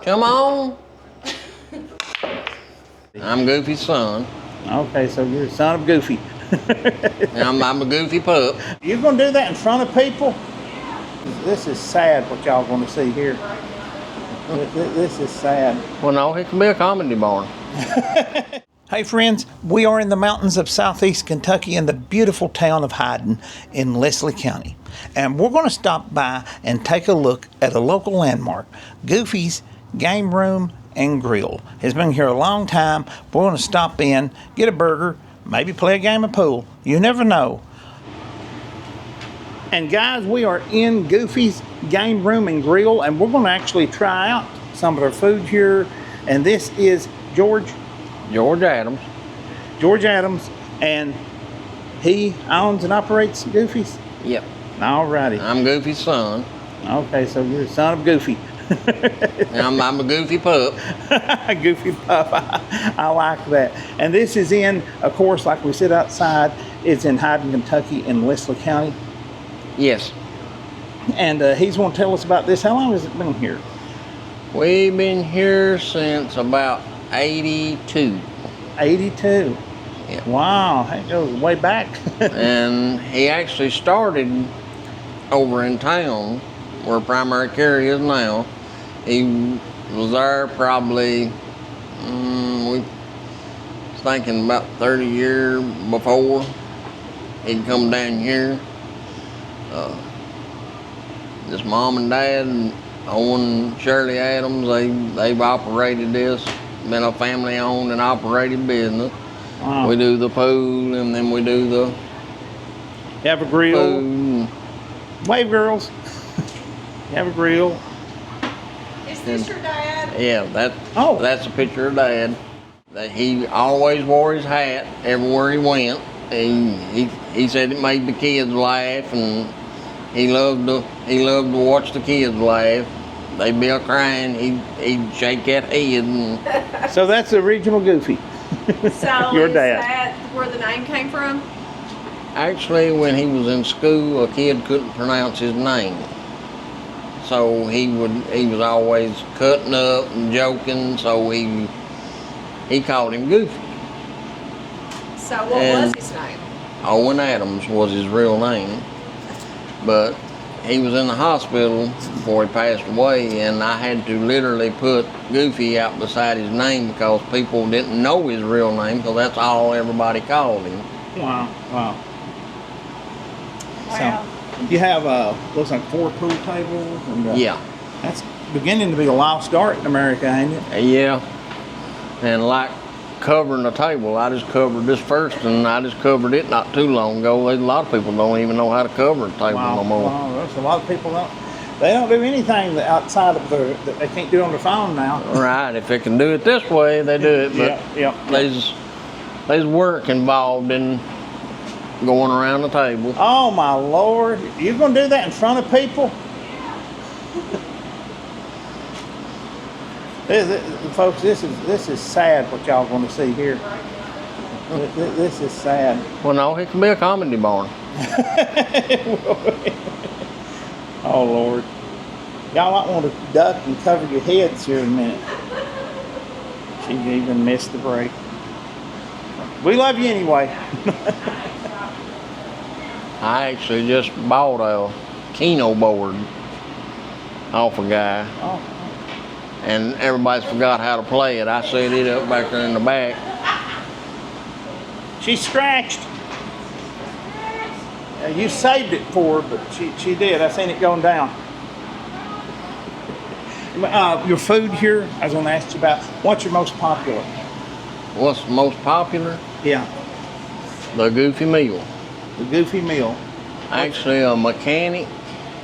Come on. I'm Goofy's son. Okay, so you're the son of Goofy. I'm a Goofy pup. You're gonna do that in front of people? This is sad what y'all gonna see here. This is sad. Well, no, it can be a comedy barn. Hey friends, we are in the mountains of southeast Kentucky in the beautiful town of Hyden in Leslie County. And we're going to stop by and take a look at a local landmark, Goofy's Game Room and Grill. It's been here a long time. We're going to stop in, get a burger, maybe play a game of pool. You never know. And guys, we are in Goofy's Game Room and Grill, and we're going to actually try out some of their food here. And this is George Adams, and he owns and operates Goofy's? Yep. Alrighty. I'm Goofy's son. Okay, so you're the son of Goofy. I'm a Goofy pup. Goofy pup. I like that. And this is in, of course, like we said outside, it's in Hyden, Kentucky in Leslie County. Yes. And he's going to tell us about this. How long has it been here? We've been here since about 82. 82. Yeah. Wow, that goes way back. And he actually started over in town where primary care is now. He was there probably, we was thinking about 30 years before he'd come down here. His mom and dad, Owen and Shirley Adams, they've operated this. Been a family owned and operated business. Wow. We do the pool, and then we do the You have a grill. food. Wave, girls. You have a grill. Is this your dad? Yeah, Oh. that's a picture of Dad. That he always wore his hat everywhere he went. He said it made the kids laugh, and he loved to watch the kids laugh. They'd be crying. He'd shake that head. And So that's the original Goofy. So Your is dad. that where the name came from? actually, when he was in school, a kid couldn't pronounce his name, so he was always cutting up and joking. So he called him Goofy. So what was his name? Owen Adams was his real name, but he was in the hospital before he passed away, and I had to literally put Goofy out beside his name because people didn't know his real name, because that's all everybody called him. Wow, wow. Wow. So you have looks like 4 pool tables, and Yeah, that's beginning to be a lost art in America, ain't it? yeah. And like covering the table, I just covered this first, and I just covered it not too long ago. A lot of people don't even know how to cover a table Wow, no more. wow. There's a lot of people they don't do anything that outside of that they can't do on their phone now. Right, if they can do it this way, they do it, but yeah. there's work involved in going around the table. Oh my Lord! You gonna do that in front of people? Folks, this is sad what y'all gonna see here. This is sad. Well, no, it can be a comedy barn. Oh Lord. Y'all might want to duck and cover your heads here in a minute. She even missed the break. We love you anyway. I actually just bought a Keno board off a guy, Oh. and everybody's forgot how to play it. I set it up back there in the back. She's scratched. You saved it for her, but she did. I seen it going down. Your food here, I was going to ask you about, what's your most popular? What's the most popular? Yeah, The Goofy meal. the Goofy meal. Actually, a mechanic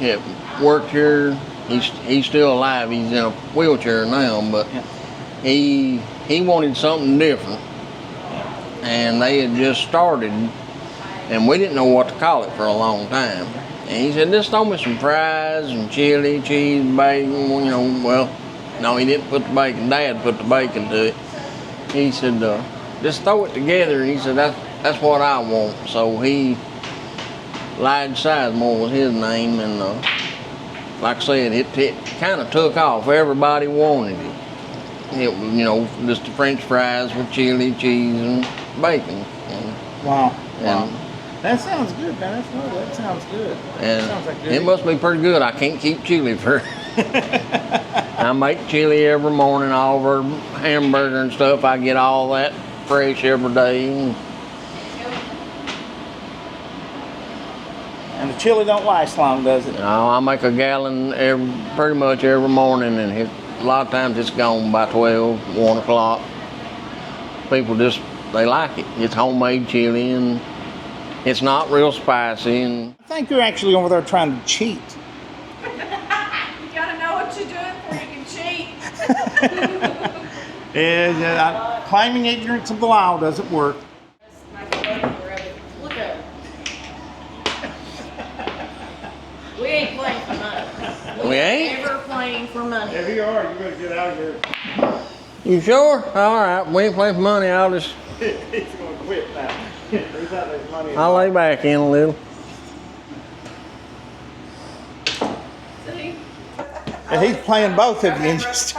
that worked here. He's still alive. He's in a wheelchair now, but Yeah. he wanted something different, and they had just started, and we didn't know what to call it for a long time. And he said, just throw me some fries and chili, cheese, bacon, well, no, he didn't put the bacon. Dad put the bacon to it. He said, just throw it together. And he said, that's what I want. So he Lige Sizemore was his name, and like I said, it kind of took off. Everybody wanted it. It was, you know, just the French fries with chili, cheese, and bacon. Wow. And, That sounds good, man. That sounds good. and Sounds like good. it must be pretty good. I can't keep chili for. I make chili every morning, all of our hamburger and stuff. I get all that fresh every day. And the chili don't last long, does it? No, I make a gallon pretty much every morning, and a lot of times it's gone by 12, 1 o'clock. People they like it. It's homemade chili, and it's not real spicy. And I think you're actually over there trying to cheat. You gotta know what you're doing before you can cheat. Yeah, claiming ignorance of the law doesn't work. Look at it. We ain't playing for money. We ain't? Never playing for money. There you are. You better get out of here. You sure? All right, we ain't playing for money. I'll just He's going to quit now. He's out there money. I'll lay back in a little. See? And he's playing both of you and just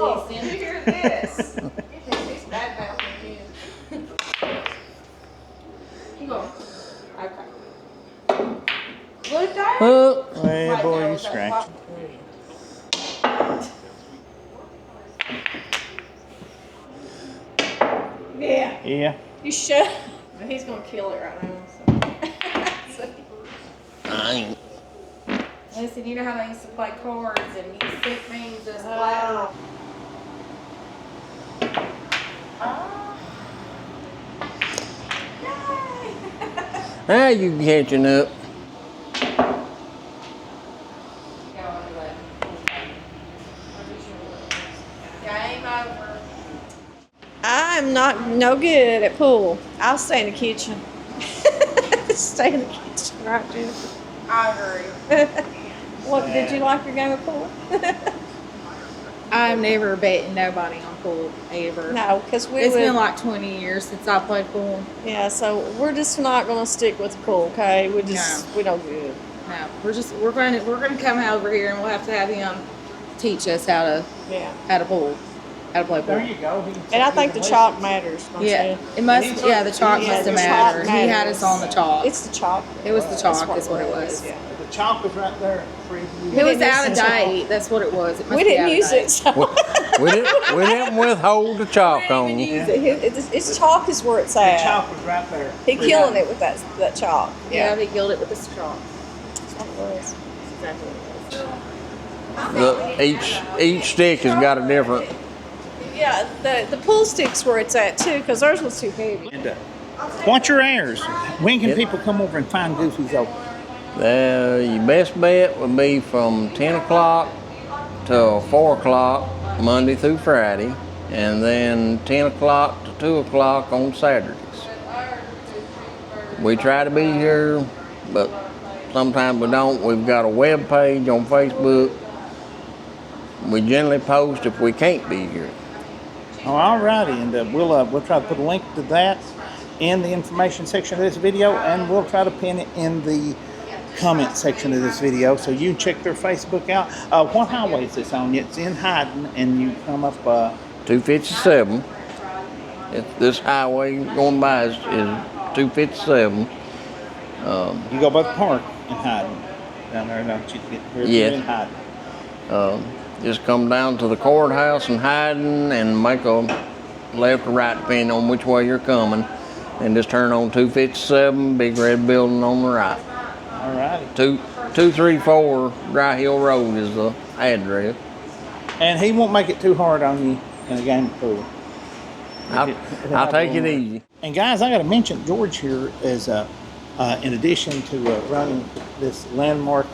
Oh, did you hear this? He's bad mouthing you. Keep going. Okay. Look there. Oh, Hey, boy, you scratch. Yeah. Yeah. You should. But he's gonna kill it right now. So. I ain't. Listen, you know how they used to play cards and you stick things just flat. Ah, you catching up. Game over. I'm not no good at pool. I'll stay in the kitchen. Stay in the kitchen, right, Jennifer? I agree. What did you like your game of pool? I'm never betting nobody on pool ever. No, because It's been like 20 years since I played pool. yeah. So we're just not gonna stick with the pool, okay? We don't good. No, we're gonna come over here and we'll have to have him teach us how to pool, how to play There pool. you go. And I think the chalk matters. Yeah, it must. Yeah, the chalk Yeah, must the have chalk mattered. He had matters. us on the chalk. It's the chalk. It was the That's chalk, is what it was. Yeah. The chalk was right there. For you. It was didn't out of use the chalk. date. That's what it was. It must We be didn't out of use date. it. So. We didn't withhold the chalk on you. It's chalk is where it's The at. chalk was right there. He killing it with that chalk. Yeah, he killed it with the chalk. That's what it was. That's exactly what it was. Each stick has got a different. Yeah, the pool stick's where it's at too, because ours was too heavy. And, what's your hours? When can Yep. people come over and find Goofy's open? Your best bet would be from 10 o'clock till 4 o'clock Monday through Friday, and then 10 o'clock to 2 o'clock on Saturdays. We try to be here, but sometimes we don't. We've got a web page on Facebook. We generally post if we can't be here. Oh, alrighty, and we'll try to put a link to that in the information section of this video, and we'll try to pin it in the comment section of this video, so you check their Facebook out. What highway is this on? It's in Hyden, and you come up. 257. This highway going by is 257. You go by the park in Hyden down there, don't you? You're Yes. in Hyden. Just come down to the courthouse in Hyden and make a left or right depending on which way you're coming, and just turn on 257, big red building on the right. Alrighty. 234 Dry Hill Road is the address. And he won't make it too hard on you in a game of pool. I'll take it easy. And guys, I got to mention George here is, in addition to running this landmark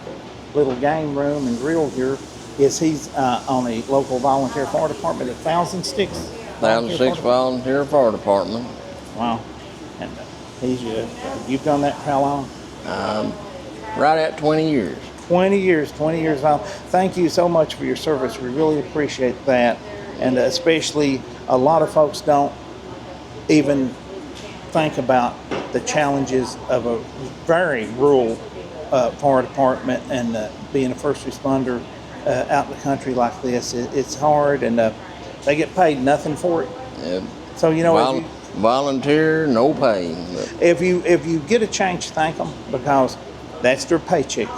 little game room and grill here, is he's on a local volunteer fire department at 1,000 Sticks. 1,006 Volunteer Fire Department. Wow. And he's you've done that for how long? Right at 20 years. 20 years. Well, thank you so much for your service. We really appreciate that. And especially a lot of folks don't even think about the challenges of a very rural fire department and being a first responder out in the country like this. It's hard, and they get paid nothing for it. Yeah. So you know, Volunteer, no pay. But if you get a chance, thank them, because that's their paycheck.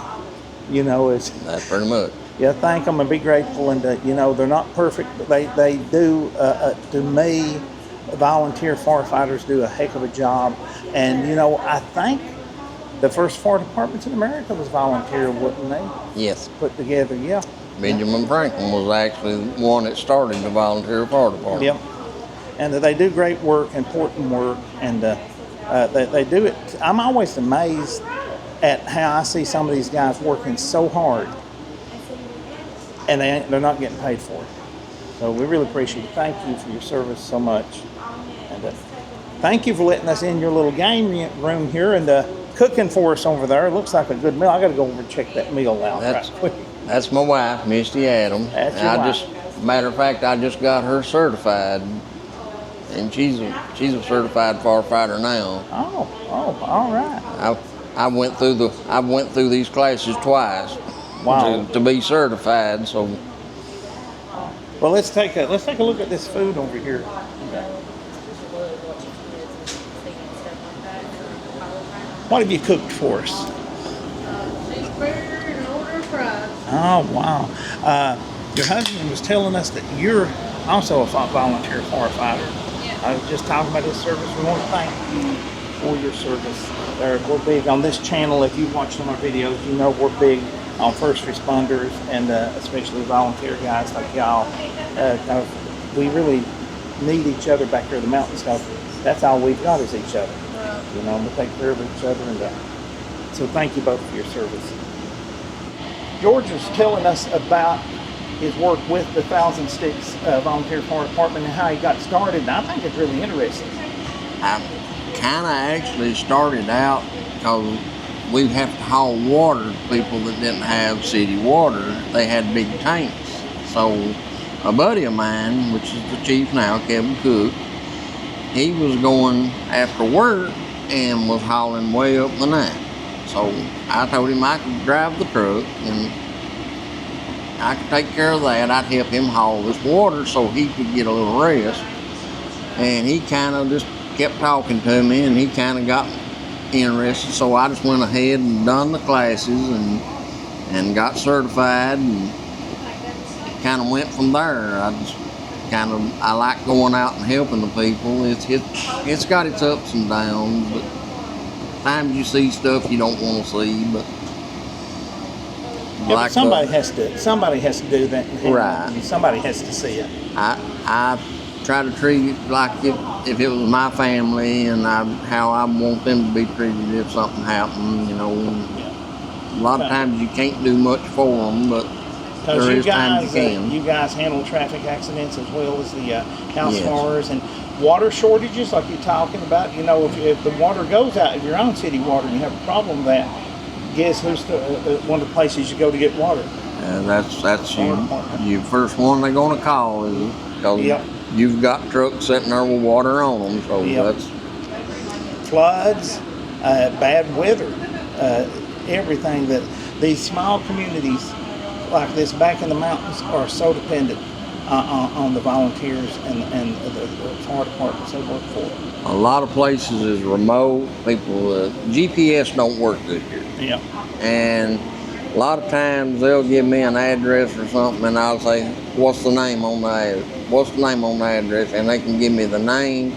You know, it's that's pretty much. yeah, thank them and be grateful. And you know, they're not perfect, but they do. To me, volunteer firefighters do a heck of a job. And you know, I think the first fire departments in America was volunteer, wasn't they? Yes. Put together, yeah. Benjamin Franklin was actually the one that started the volunteer fire department. Yep. And they do great work, important work, and they do it. I'm always amazed at how I see some of these guys working so hard, and they're not getting paid for it. So we really appreciate it. Thank you for your service so much. And thank you for letting us in your little game room here and cooking for us over there. It looks like a good meal. I got to go over and check that meal out right quick. That's my wife, Misty Adams. That's your wife. Matter of fact, I just got her certified, and she's a certified firefighter now. Oh, all right. I went through these classes twice. Wow. To be certified. So. Well, let's take a look at this food over here. What have you cooked for us? Cheeseburger and an order of fries. Oh, wow. Your husband was telling us that you're also a volunteer firefighter. Yeah. I was just talking about his service. We want to thank you for your service. We're big on this channel. If you've watched some of our videos, you know we're big on first responders and especially volunteer guys like y'all. We really need each other back here in the mountains, because that's all we've got is each other. You know, we take care of each other, and so thank you both for your service. George was telling us about his work with the Thousand Sticks Volunteer Fire Department and how he got started, and I think it's really interesting. I kind of actually started out because we have to haul water to people that didn't have city water. They had big tanks. So a buddy of mine, which is the chief now, Kevin Cook, he was going after work and was hauling way up the night. So I told him I could drive the truck and I could take care of that. I'd help him haul this water so he could get a little rest. And he kind of just kept talking to me, and he kind of got interested. So I just went ahead and done the classes and got certified, and it kind of went from there. I like going out and helping the people. It's got its ups and downs, but times you see stuff you don't want to see, but yeah, but somebody has to do that. Right. Somebody has to see it. I try to treat it like if it was my family, and how I want them to be treated if something happened. You know, a lot of times you can't do much for them, but there is times you can. You guys handle traffic accidents as well as the house fires and water shortages, like you're talking about. You know, if the water goes out, if you're on city water and you have a problem with that, guess who's one of the places you go to get water? That's you first one they're going to call, is because you've got trucks sitting there with water on them. So that's floods, bad weather, everything. That these small communities like this back in the mountains are so dependent on the volunteers and the fire departments they work for. A lot of places is remote. People, GPS don't work good here. Yeah. And a lot of times they'll give me an address or something, and I'll say, "What's the name on the address?" And they can give me the name.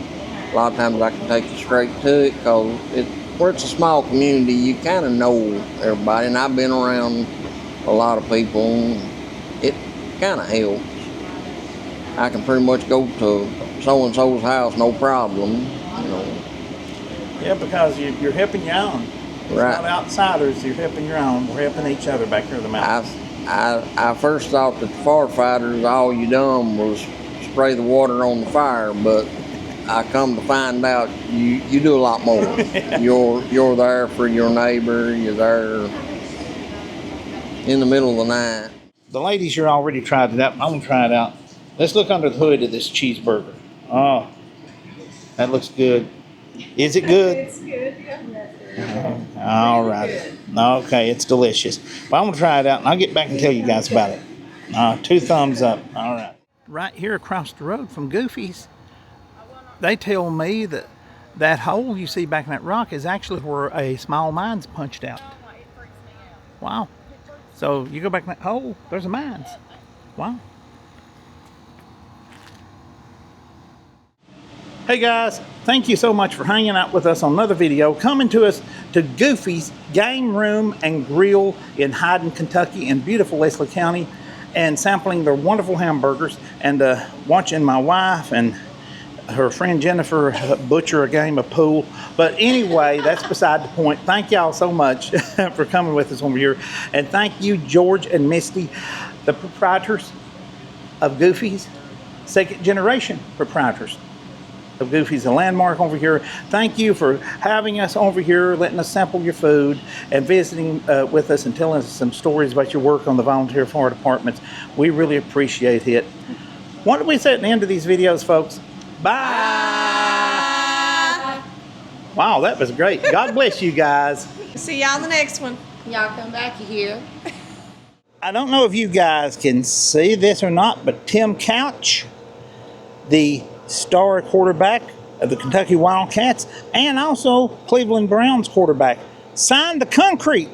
A lot of times I can take you straight to it, because where it's a small community, you kind of know everybody. And I've been around a lot of people. It kind of helps. I can pretty much go to so-and-so's house, no problem, you know. Yeah, because you're helping your own. It's Right. not outsiders, you're helping your own. We're helping each other back here in the mountains. I first thought that the firefighters, all you done was spray the water on the fire, but I come to find out you do a lot more. You're there for your neighbor, you're there in the middle of the night. The ladies here already tried it out. I'm going to try it out. Let's look under the hood of this cheeseburger. Oh, that looks good. Is it good? It's good. Yeah. All right. Okay, it's delicious. Well, I'm going to try it out, and I'll get back and tell you guys about it. 2 thumbs up. All right. Right here across the road from Goofy's, they tell me that that hole you see back in that rock is actually where a small mine's punched out. Wow. So you go back in that hole, there's a mines. Wow. Hey guys, thank you so much for hanging out with us on another video, coming to us to Goofy's Game Room and Grill in Hyden, Kentucky in beautiful Leslie County, and sampling their wonderful hamburgers, and watching my wife and her friend Jennifer butcher a game of pool. But anyway, that's beside the point. Thank y'all so much for coming with us over here. And thank you, George and Misty, the proprietors of Goofy's, second generation proprietors of Goofy's, a landmark over here. Thank you for having us over here, letting us sample your food, and visiting with us and telling us some stories about your work on the volunteer fire departments. We really appreciate it. What do we say at the end of these videos, folks? Bye. Wow, that was great. God bless you guys. See y'all in the next one. Y'all come back here. I don't know if you guys can see this or not, but Tim Couch, the star quarterback of the Kentucky Wildcats and also Cleveland Browns quarterback, signed the concrete